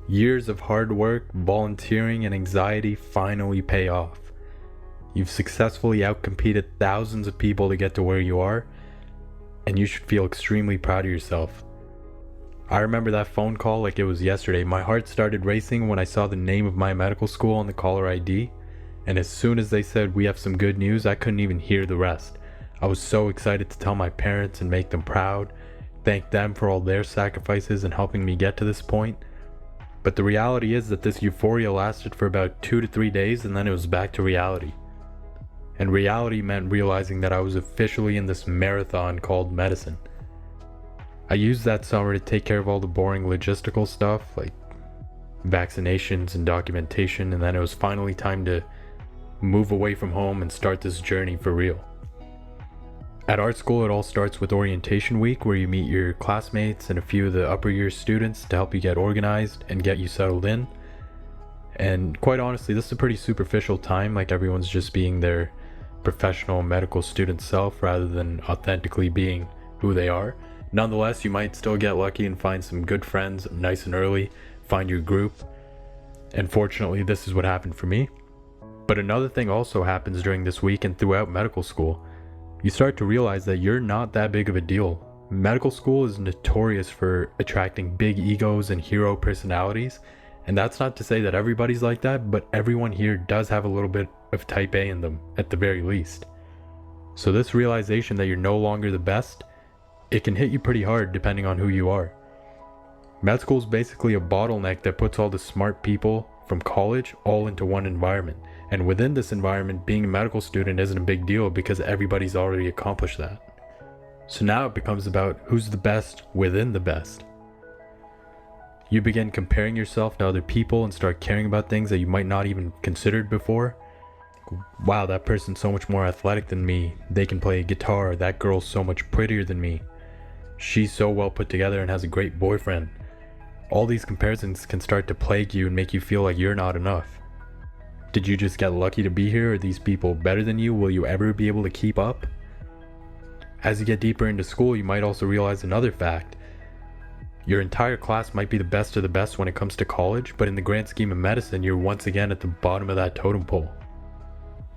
Years of hard work, volunteering, and anxiety finally pay off. You've successfully outcompeted thousands of people to get to where you are, and you should feel extremely proud of yourself. I remember that phone call like it was yesterday. My heart started racing when I saw the name of my medical school on the caller ID, and as soon as they said we have some good news, I couldn't even hear the rest. I was so excited to tell my parents and make them proud, thank them for all their sacrifices and helping me get to this point. But the reality is that this euphoria lasted for about 2 to 3 days, and then it was back to reality. And reality meant realizing that I was officially in this marathon called medicine. I used that summer to take care of all the boring logistical stuff like vaccinations and documentation, and then it was finally time to move away from home and start this journey for real. At art school, it all starts with orientation week, where you meet your classmates and a few of the upper year students to help you get organized and get you settled in. And quite honestly, this is a pretty superficial time, like everyone's just being their professional medical student self rather than authentically being who they are. Nonetheless, you might still get lucky and find some good friends nice and early, find your group. And fortunately, this is what happened for me. But another thing also happens during this week and throughout medical school. You start to realize that you're not that big of a deal. Medical school is notorious for attracting big egos and hero personalities, and that's not to say that everybody's like that, but everyone here does have a little bit of type A in them, at the very least. So this realization that you're no longer the best, it can hit you pretty hard depending on who you are. Med school is basically a bottleneck that puts all the smart people from college all into one environment. And within this environment, being a medical student isn't a big deal because everybody's already accomplished that. So now it becomes about who's the best within the best. You begin comparing yourself to other people and start caring about things that you might not even considered before. Wow, that person's so much more athletic than me. They can play a guitar. That girl's so much prettier than me. She's so well put together and has a great boyfriend. All these comparisons can start to plague you and make you feel like you're not enough. Did you just get lucky to be here? Are these people better than you? Will you ever be able to keep up? As you get deeper into school, you might also realize another fact. Your entire class might be the best of the best when it comes to college, but in the grand scheme of medicine, you're once again at the bottom of that totem pole.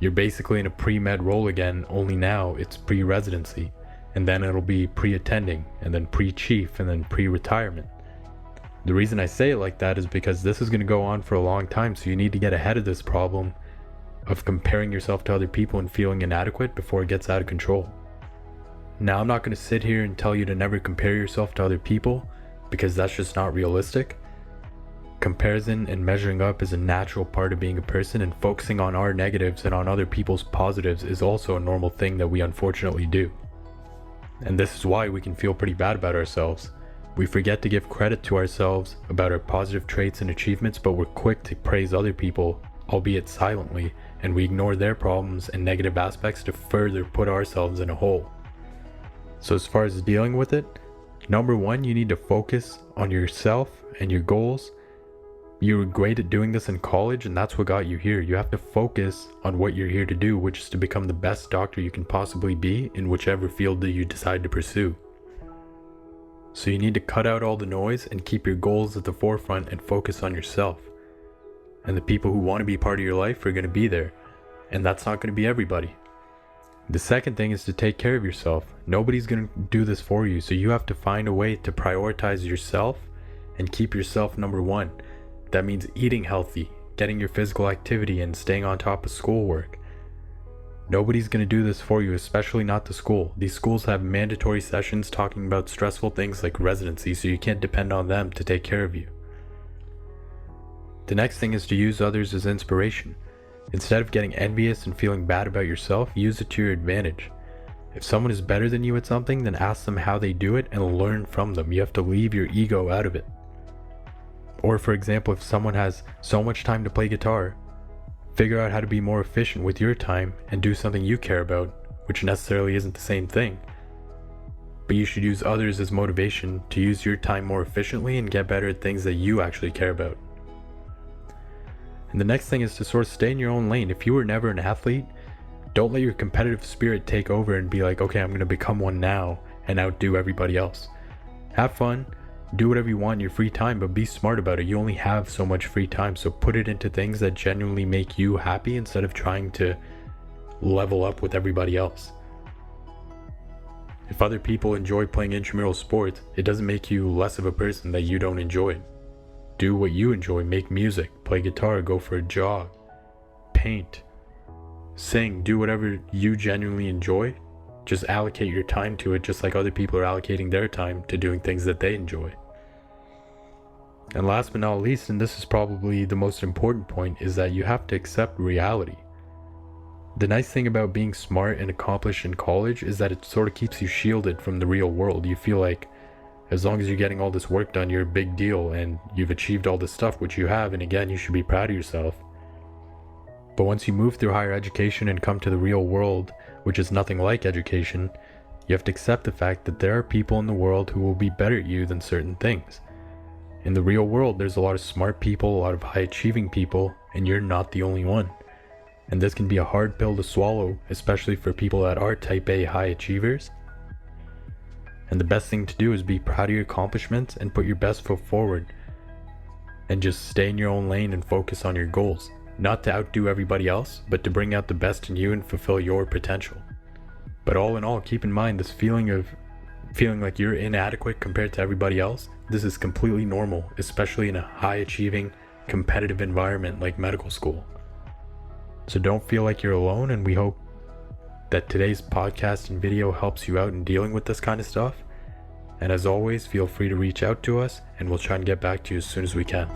You're basically in a pre-med role again, only now it's pre-residency, and then it'll be pre-attending, and then pre-chief, and then pre-retirement. The reason I say it like that is because this is going to go on for a long time, so you need to get ahead of this problem of comparing yourself to other people and feeling inadequate before it gets out of control. Now, I'm not going to sit here and tell you to never compare yourself to other people, because that's just not realistic. Comparison and measuring up is a natural part of being a person, and focusing on our negatives and on other people's positives is also a normal thing that we unfortunately do. And this is why we can feel pretty bad about ourselves. We forget to give credit to ourselves about our positive traits and achievements, but we're quick to praise other people, albeit silently, and we ignore their problems and negative aspects to further put ourselves in a hole. So as far as dealing with it, number one, you need to focus on yourself and your goals. You were great at doing this in college, and that's what got you here. You have to focus on what you're here to do, which is to become the best doctor you can possibly be in whichever field that you decide to pursue. So you need to cut out all the noise and keep your goals at the forefront and focus on yourself. And the people who want to be part of your life are going to be there, and that's not going to be everybody. The second thing is to take care of yourself. Nobody's going to do this for you, so you have to find a way to prioritize yourself and keep yourself number one. That means eating healthy, getting your physical activity, and staying on top of schoolwork. Nobody's going to do this for you, especially not the school. These schools have mandatory sessions talking about stressful things like residency, so you can't depend on them to take care of you. The next thing is to use others as inspiration. Instead of getting envious and feeling bad about yourself, use it to your advantage. If someone is better than you at something, then ask them how they do it and learn from them. You have to leave your ego out of it. Or for example, if someone has so much time to play guitar, figure out how to be more efficient with your time and do something you care about, which necessarily isn't the same thing. But you should use others as motivation to use your time more efficiently and get better at things that you actually care about. And the next thing is to sort of stay in your own lane. If you were never an athlete, don't let your competitive spirit take over and be like, okay, I'm going to become one now and outdo everybody else. Have fun, Do whatever you want in your free time, but be smart about it. You only have so much free time, so put it into things that genuinely make you happy instead of trying to level up with everybody else. If other people enjoy playing intramural sports, it doesn't make you less of a person that you don't enjoy it. Do what you enjoy. Make music, play guitar, go for a jog, paint, sing, do whatever you genuinely enjoy. Just allocate your time to it, just like other people are allocating their time to doing things that they enjoy. And last but not least, and this is probably the most important point, is that you have to accept reality. The nice thing about being smart and accomplished in college is that it sort of keeps you shielded from the real world. You feel like as long as you're getting all this work done, you're a big deal and you've achieved all this stuff, which you have, and again, you should be proud of yourself. But once you move through higher education and come to the real world, which is nothing like education, you have to accept the fact that there are people in the world who will be better at you than certain things. In the real world, there's a lot of smart people, a lot of high achieving people, and you're not the only one. And this can be a hard pill to swallow, especially for people that are type A high achievers. And the best thing to do is be proud of your accomplishments and put your best foot forward. And just stay in your own lane and focus on your goals. Not to outdo everybody else, but to bring out the best in you and fulfill your potential. But all in all, keep in mind this feeling of feeling like you're inadequate compared to everybody else. This is completely normal, especially in a high achieving, competitive environment like medical school. So don't feel like you're alone, and we hope that today's podcast and video helps you out in dealing with this kind of stuff. And as always, feel free to reach out to us, and we'll try and get back to you as soon as we can.